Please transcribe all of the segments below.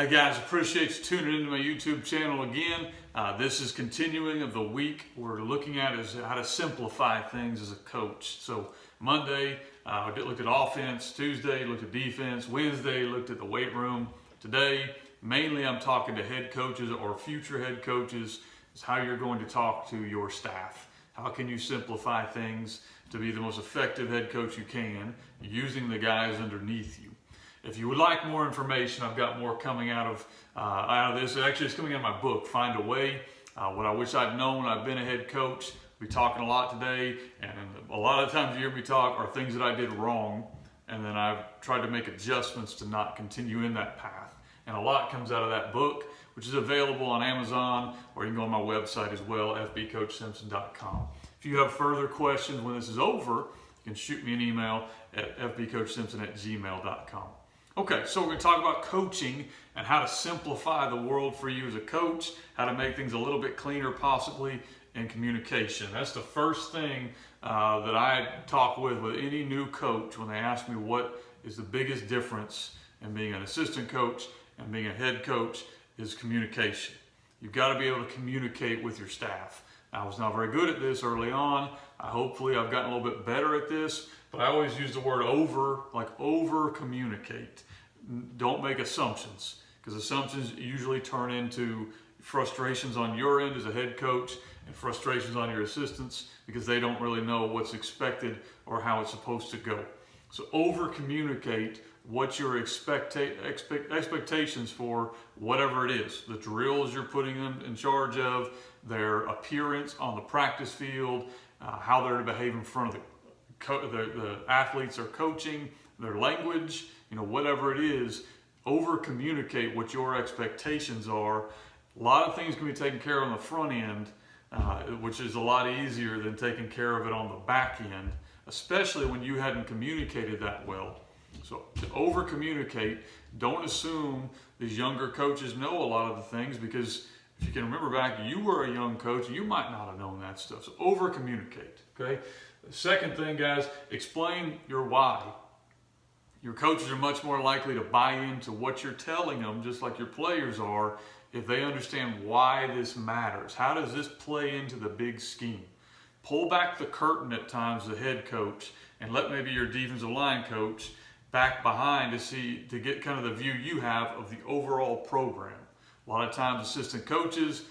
Hey guys, appreciate you tuning into my YouTube channel again. This is continuing of the week we're looking at is how to simplify things as a coach. So Monday, I looked at offense. Tuesday, looked at defense. Wednesday, looked at the weight room. Today, mainly I'm talking to head coaches or future head coaches. Is how you're going to talk to your staff. How can you simplify things to be the most effective head coach you can using the guys underneath you? If you would like more information, I've got more coming out of this. Actually, it's coming out of my book, Find a Way. What I wish I'd known. I've been a head coach. We'll be talking a lot today, and a lot of times you hear me talk are things that I did wrong, and then I've tried to make adjustments to not continue in that path. And a lot comes out of that book, which is available on Amazon, or you can go on my website as well, fbcoachsimpson.com. If you have further questions when this is over, you can shoot me an email at fbcoachsimpson@gmail.com. Okay, so we're going to talk about coaching and how to simplify the world for you as a coach, how to make things a little bit cleaner possibly, and communication. That's the first thing that I talk with any new coach when they ask me what is the biggest difference in being an assistant coach and being a head coach is communication. You've got to be able to communicate with your staff. I was not very good at this early on. Hopefully I've gotten a little bit better at this, but I always use the word over communicate. Don't make assumptions, because assumptions usually turn into frustrations on your end as a head coach and frustrations on your assistants because they don't really know what's expected or how it's supposed to go. So over communicate what your expectations for whatever it is, the drills you're putting them in charge of, their appearance on the practice field, how they're to behave in front of the athletes they're coaching, their language, whatever it is. Over communicate what your expectations are. A lot of things can be taken care of on the front end, which is a lot easier than taking care of it on the back end, especially when you hadn't communicated that well. So to over communicate, don't assume these younger coaches know a lot of the things, because if you can remember back, you were a young coach, you might not have known that stuff. So over communicate, okay? The second thing, guys, explain your why. Your coaches are much more likely to buy into what you're telling them, just like your players are, if they understand why this matters. How does this play into the big scheme? Pull back the curtain at times as a head coach and let maybe your defensive line coach back behind to get kind of the view you have of the overall program. A lot of times assistant coaches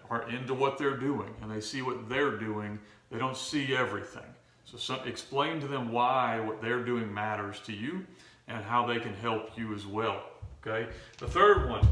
are into what they're doing and they see what they're doing. They don't see everything. So explain to them why what they're doing matters to you and how they can help you as well. Okay. The third one,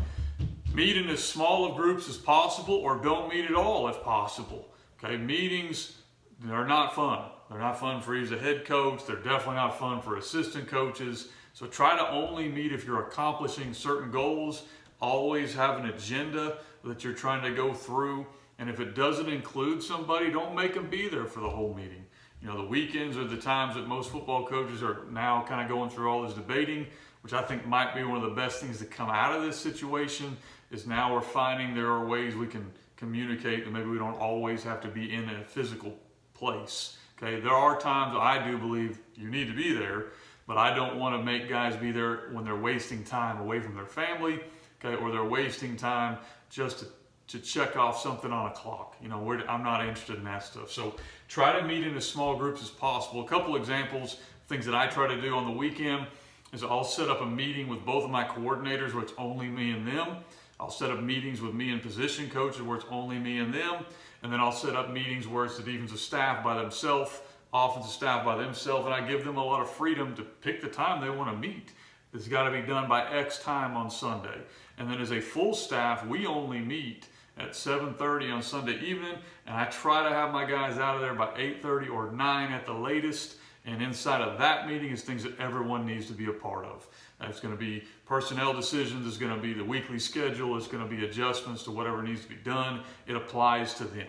meet in as small of groups as possible, or don't meet at all if possible. Okay. Meetings, they're not fun. They're not fun for you as a head coach. They're definitely not fun for assistant coaches. So try to only meet if you're accomplishing certain goals. Always have an agenda that you're trying to go through. And if it doesn't include somebody, don't make them be there for the whole meeting. The weekends are the times that most football coaches are now kind of going through all this debating, which I think might be one of the best things to come out of this situation, is now we're finding there are ways we can communicate that maybe we don't always have to be in a physical place. Okay, there are times I do believe you need to be there, but I don't want to make guys be there when they're wasting time away from their family, okay, or they're wasting time just to check off something on a clock. I'm not interested in that stuff. So try to meet in as small groups as possible. A couple examples, things that I try to do on the weekend is I'll set up a meeting with both of my coordinators where it's only me and them. I'll set up meetings with me and position coaches where it's only me and them. And then I'll set up meetings where it's the defensive staff by themselves, offensive staff by themselves, and I give them a lot of freedom to pick the time they want to meet. It's got to be done by X time on Sunday. And then as a full staff, we only meet at 7:30 on Sunday evening, and I try to have my guys out of there by 8:30 or 9 at the latest. And inside of that meeting is things that everyone needs to be a part of. It's going to be personnel decisions, it's going to be the weekly schedule, it's going to be adjustments to whatever needs to be done. It applies to them.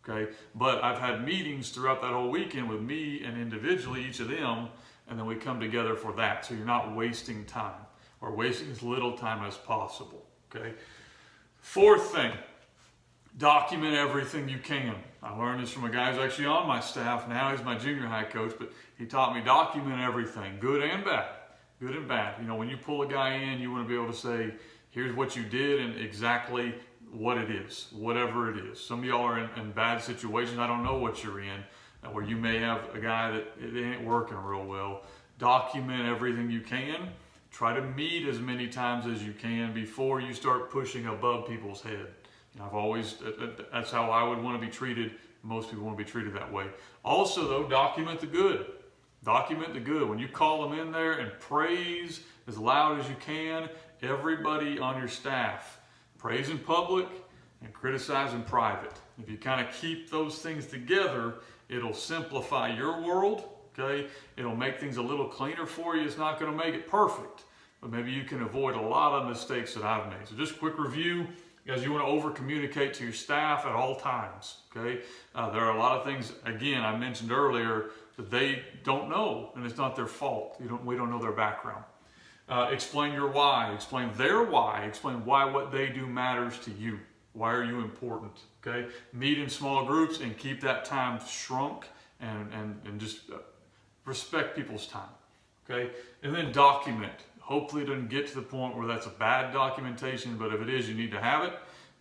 Okay, but I've had meetings throughout that whole weekend with me and individually each of them, and then we come together for that. So you're not wasting time, or wasting as little time as possible. Okay. Fourth thing, document everything you can. I learned this from a guy who's actually on my staff now. He's my junior high coach, but he taught me document everything, good and bad. Good and bad. When you pull a guy in, you want to be able to say, Here's what you did and exactly what it is, whatever it is. Some of y'all are in bad situations. I don't know what you're in, where you may have a guy that it ain't working real well. Document everything you can. Try to meet as many times as you can before you start pushing above people's head. I've always, that's how I would want to be treated. Most people want to be treated that way. Also though, document the good. Document the good. When you call them in there and praise as loud as you can, everybody on your staff, praise in public and criticize in private. If you kind of keep those things together, it'll simplify your world, okay? It'll make things a little cleaner for you. It's not going to make it perfect, but maybe you can avoid a lot of mistakes that I've made. So just a quick review. Guys, you want to over-communicate to your staff at all times, okay? There are a lot of things, again, I mentioned earlier, that they don't know, and it's not their fault. We don't know their background. Explain your why. Explain their why. Explain why what they do matters to you. Why are you important, okay? Meet in small groups and keep that time shrunk and just respect people's time, okay? And then document. Hopefully it doesn't get to the point where that's a bad documentation, but if it is, you need to have it,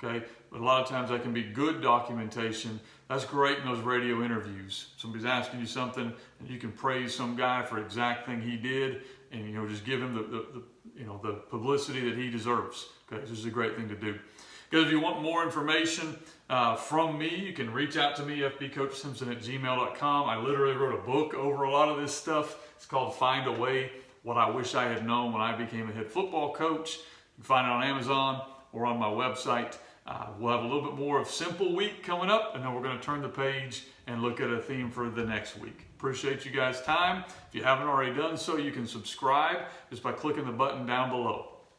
okay? But a lot of times that can be good documentation. That's great in those radio interviews. Somebody's asking you something and you can praise some guy for exact thing he did and, just give him the publicity that he deserves, okay? This is a great thing to do. Guys, if you want more information from me, you can reach out to me, fbcoachsimpson@gmail.com. I literally wrote a book over a lot of this stuff. It's called Find a Way, What I Wish I Had Known When I Became a Head Football Coach. You can find it on Amazon or on my website. We'll have a little bit more of Simple Week coming up, and then we're going to turn the page and look at a theme for the next week. Appreciate you guys' time. If you haven't already done so, you can subscribe just by clicking the button down below.